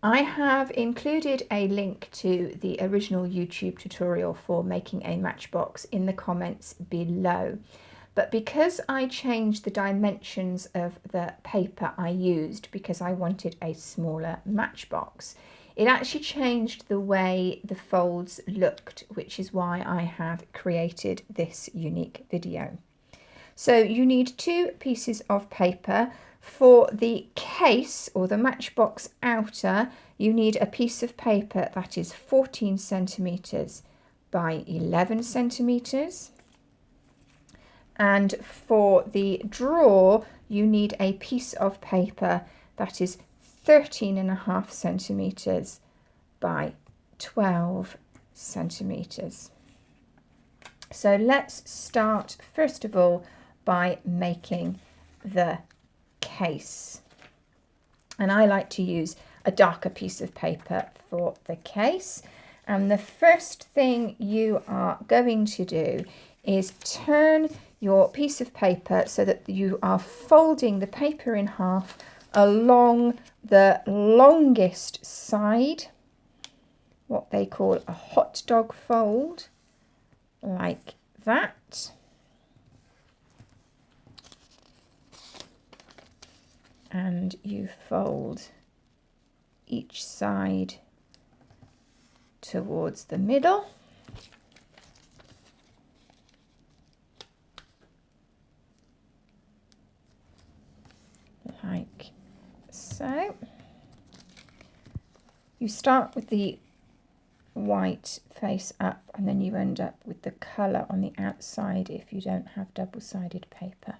I have included a link to the original YouTube tutorial for making a matchbox in the comments below. But because I changed the dimensions of the paper I used because I wanted a smaller matchbox, it actually changed the way the folds looked, which is why I have created this unique video. So you need 2 pieces of paper. For the case or the matchbox outer, you need a piece of paper that is 14 centimeters by 11 centimeters. And for the drawer, you need a piece of paper that is 13.5 centimeters by 12 centimeters. So let's start first of all by making the case. And I like to use a darker piece of paper for the case. And the first thing you are going to do is turn your piece of paper so that you are folding the paper in half along the longest side, what they call a hot dog fold, like that. And you fold each side towards the middle. Like so. You start with the white face up and then you end up with the colour on the outside if you don't have double-sided paper.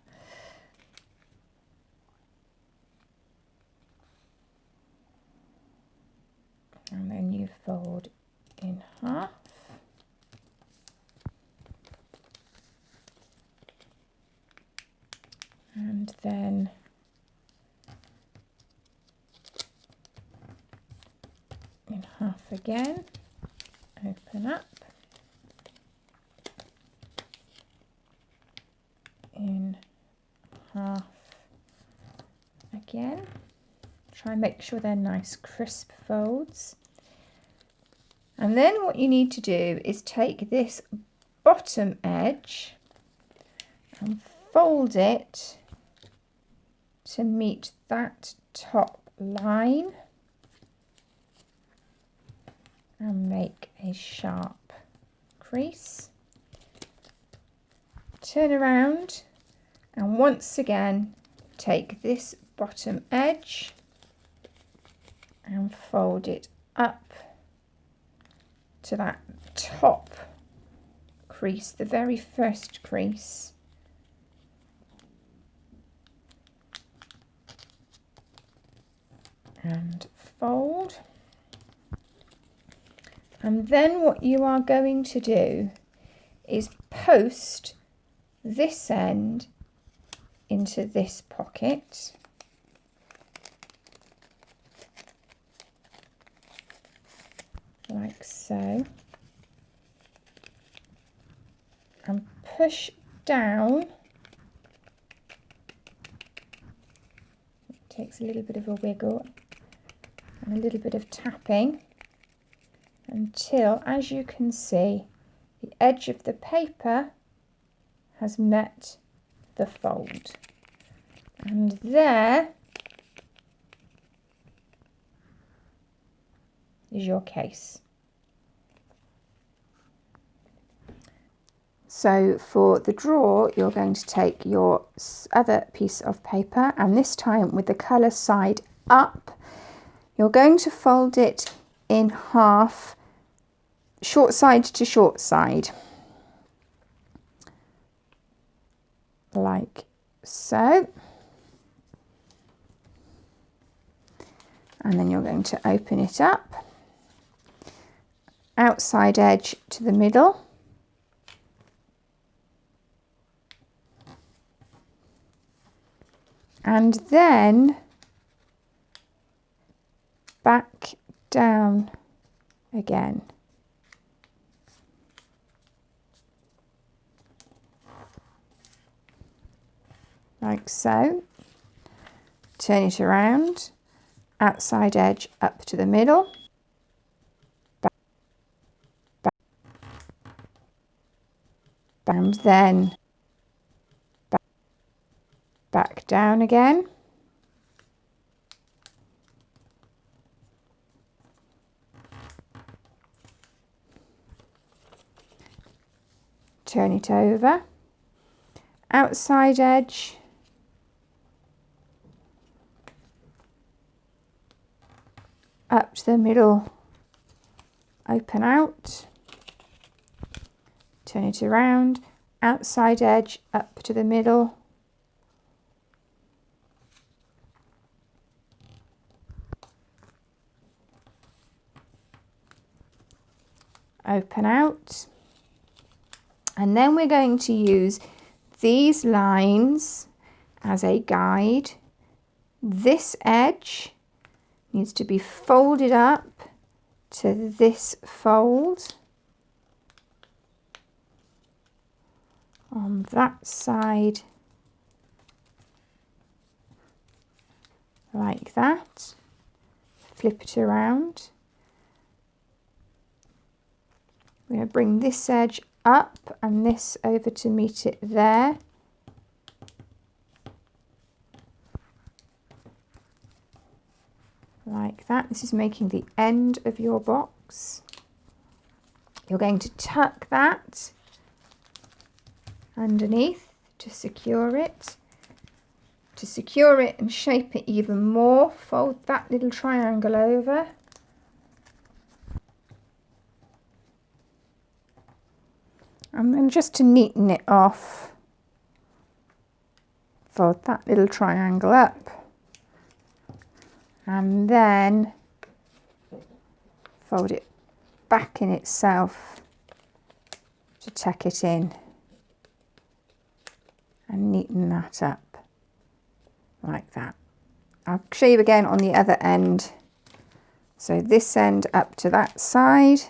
And then you fold in half. And then in half again, open up, in half again. Try and make sure they're nice crisp folds. And then what you need to do is take this bottom edge and fold it to meet that top line and make a sharp crease. Turn around and once again take this bottom edge and fold it up to that top crease, the very first crease. And fold. And then what you are going to do is post this end into this pocket. Like so. And push down. It takes a little bit of a wiggle and a little bit of tapping until, as you can see, the edge of the paper has met the fold. And there is your case. So for the drawer, you're going to take your other piece of paper, and this time with the colour side up, you're going to fold it in half, short side to short side, like so. And then you're going to open it up, outside edge to the middle. And then back down again. Like so. Turn it around outside edge up to the middle, and then back down again. Turn it over, outside edge, up to the middle, open out, turn it around, outside edge, up to the middle, open out. And then we're going to use these lines as a guide. This edge needs to be folded up to this fold on that side, like that. Flip it around. We're going to bring this edge up and this over to meet it there. Like that. This is making the end of your box. You're going to tuck that underneath to secure it. To secure it and shape it even more, fold that little triangle over. And then just to neaten it off, fold that little triangle up and then fold it back in itself to tuck it in and neaten that up like that. I'll show you again on the other end. So this end up to that side.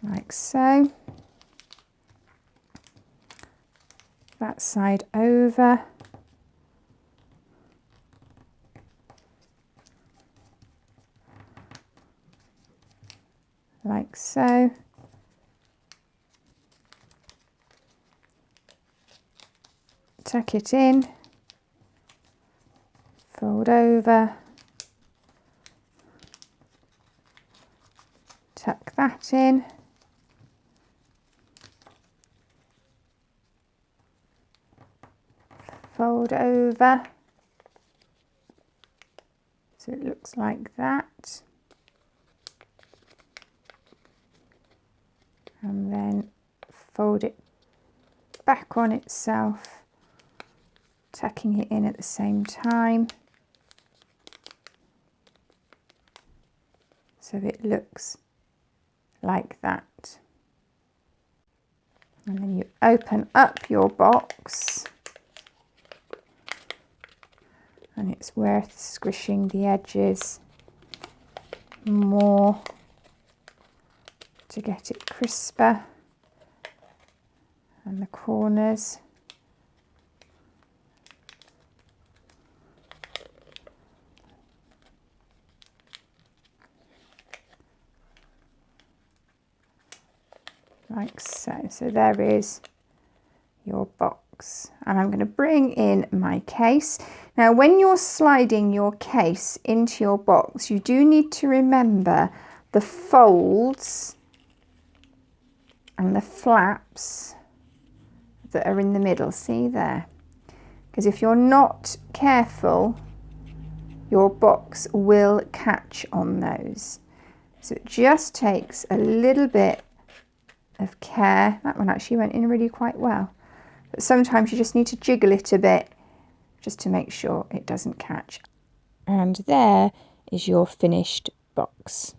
Like so. That side over. Like so. Tuck it in. Fold over. Tuck that in. Fold over, so it looks like that, and then fold it back on itself, tucking it in at the same time, so it looks like that. And then you open up your box. And it's worth squishing the edges more to get it crisper, and the corners. Like so. So there is your box. And I'm going to bring in my case. Now when you're sliding your case into your box, you do need to remember the folds and the flaps that are in the middle. See there? Because if you're not careful, your box will catch on those. So it just takes a little bit of care. That one actually went in really quite well. But sometimes you just need to jiggle it a bit just to make sure it doesn't catch. And there is your finished box.